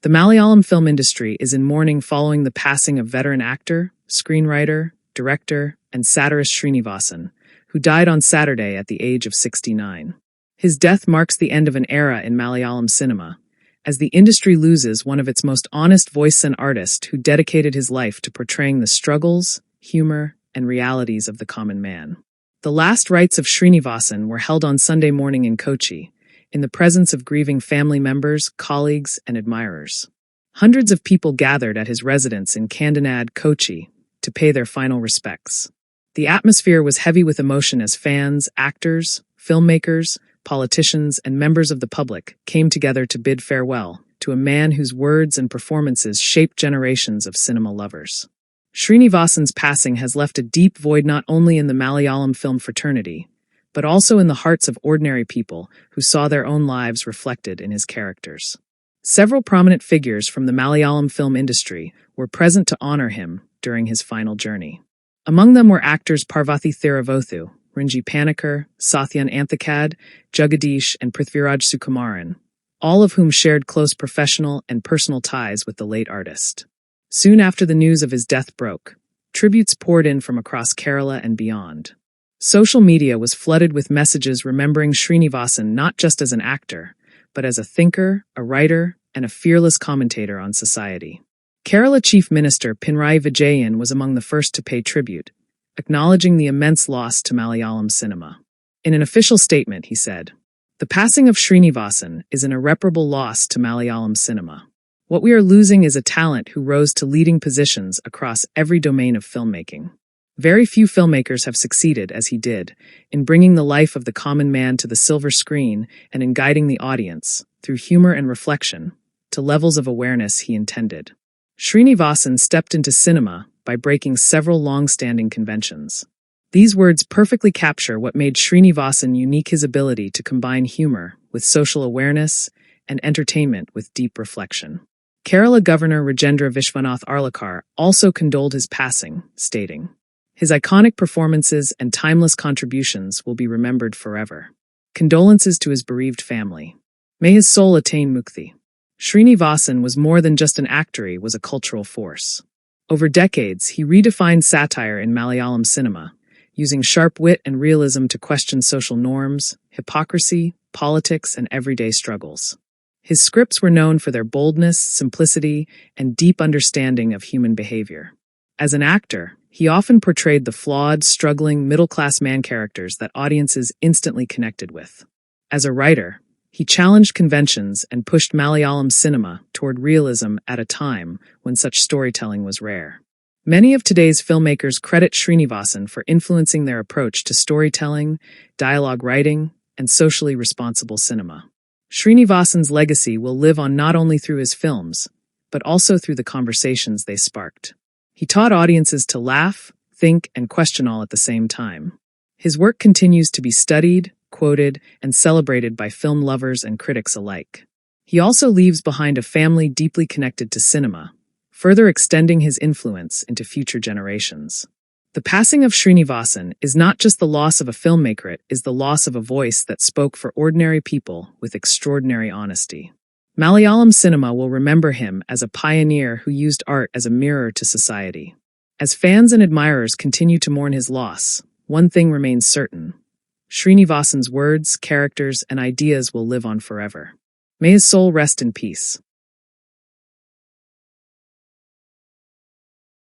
The Malayalam film industry is in mourning following the passing of veteran actor, screenwriter, director, and satirist Sreenivasan, who died on Saturday at the age of 69. His death marks the end of an era in Malayalam cinema, as the industry loses one of its most honest voices, an artist who dedicated his life to portraying the struggles, humor, and realities of the common man. The last rites of Sreenivasan were held on Sunday morning in Kochi, in the presence of grieving family members, colleagues, and admirers. Hundreds of people gathered at his residence in Pinarayi, Kochi, to pay their final respects. The atmosphere was heavy with emotion as fans, actors, filmmakers, politicians, and members of the public came together to bid farewell to a man whose words and performances shaped generations of cinema lovers. Sreenivasan's passing has left a deep void not only in the Malayalam film fraternity, but also in the hearts of ordinary people who saw their own lives reflected in his characters. Several prominent figures from the Malayalam film industry were present to honor him during his final journey. Among them were actors Parvathy Thiravothu, Rinji Panikkar, Sathyan Anthakad, Jagadish, and Prithviraj Sukumaran, all of whom shared close professional and personal ties with the late artist. Soon after the news of his death broke, tributes poured in from across Kerala and beyond. Social media was flooded with messages remembering Sreenivasan not just as an actor, but as a thinker, a writer, and a fearless commentator on society. Kerala Chief Minister Pinarayi Vijayan was among the first to pay tribute, acknowledging the immense loss to Malayalam cinema. In an official statement, he said, "The passing of Sreenivasan is an irreparable loss to Malayalam cinema. What we are losing is a talent who rose to leading positions across every domain of filmmaking. Very few filmmakers have succeeded as he did, in bringing the life of the common man to the silver screen and in guiding the audience, through humor and reflection, to levels of awareness he intended." Sreenivasan stepped into cinema by breaking several long-standing conventions. These words perfectly capture what made Sreenivasan unique: his ability to combine humor with social awareness and entertainment with deep reflection. Kerala Governor Rajendra Vishwanath Arlekar also condoled his passing, stating, "His iconic performances and timeless contributions will be remembered forever. Condolences to his bereaved family. May his soul attain mukti." Sreenivasan was more than just an actor, he was a cultural force. Over decades, he redefined satire in Malayalam cinema, using sharp wit and realism to question social norms, hypocrisy, politics, and everyday struggles. His scripts were known for their boldness, simplicity, and deep understanding of human behavior. As an actor, he often portrayed the flawed, struggling, middle-class man characters that audiences instantly connected with. As a writer, he challenged conventions and pushed Malayalam cinema toward realism at a time when such storytelling was rare. Many of today's filmmakers credit Sreenivasan for influencing their approach to storytelling, dialogue writing, and socially responsible cinema. Sreenivasan's legacy will live on not only through his films, but also through the conversations they sparked. He taught audiences to laugh, think, and question all at the same time. His work continues to be studied, quoted, and celebrated by film lovers and critics alike. He also leaves behind a family deeply connected to cinema, further extending his influence into future generations. The passing of Sreenivasan is not just the loss of a filmmaker, it is the loss of a voice that spoke for ordinary people with extraordinary honesty. Malayalam cinema will remember him as a pioneer who used art as a mirror to society. As fans and admirers continue to mourn his loss, one thing remains certain: Sreenivasan's words, characters, and ideas will live on forever. May his soul rest in peace.